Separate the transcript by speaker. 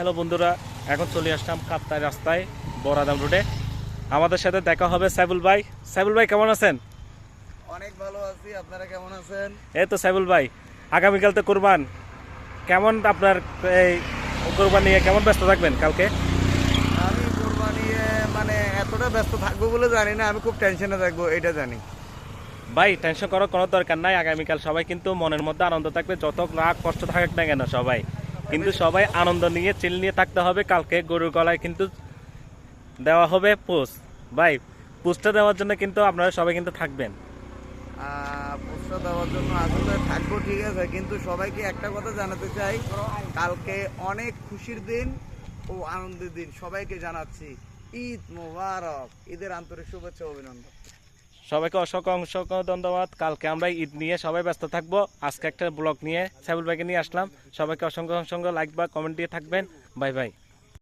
Speaker 1: Hello বন্ধুরা, এখন চলে আসলাম কাপ্তাই রাস্তায় বড়াদাম রোডে। আমাদের সাথে দেখা হবে সাইবুল ভাই। সাইবুল ভাই কেমন আছেন?
Speaker 2: অনেক ভালো আছি, আপনারা কেমন আছেন?
Speaker 1: এই তো সাইবুল ভাই, আগামীকাল তো কোরবান, কেমন আপনার এই কোরবান নিয়ে কেমন ব্যস্ত থাকবেন কালকে?
Speaker 2: আমি কোরবানি মানে এতটা ব্যস্ত থাকবো বলে জানি না, আমি খুব টেনশনে থাকবো এটা জানি।
Speaker 1: ভাই টেনশন করার কোনো দরকার নাই, আগামীকাল সবাই কিন্তু মনের মধ্যে আনন্দ থাকবে, যত রাগ কষ্ট থাকুক না কেন সবাই কিন্তু সবাই আনন্দ নিয়ে চিল নিয়ে থাকতে হবে। কালকে গরুর গলায় কিন্তু দেওয়া হবে পোস্ট। ভাই পোস্টটা দেওয়ার জন্য কিন্তু আপনারা সবাই কিন্তু থাকবেন।
Speaker 2: পোস্টার দেওয়ার জন্য আসলে থাকবো, ঠিক আছে, কিন্তু সবাইকে একটা কথা জানাতে চাই, কালকে অনেক খুশির দিন ও আনন্দের দিন। সবাইকে জানাচ্ছি ঈদ মোবারক, ঈদের আন্তরিক শুভেচ্ছা অভিনন্দন।
Speaker 1: সবাইকে অসংখ্য অসংখ্য ধন্যবাদ। কালকে আমরা ঈদ নিয়ে সবাই ব্যস্ত থাকবো। আজকে একটা ব্লগ নিয়ে সাইবুল ভাইকে নিয়ে আসলাম। সবাইকে অসংখ্য অসংখ্য লাইক বা কমেন্ট দিয়ে থাকবেন। Bye bye.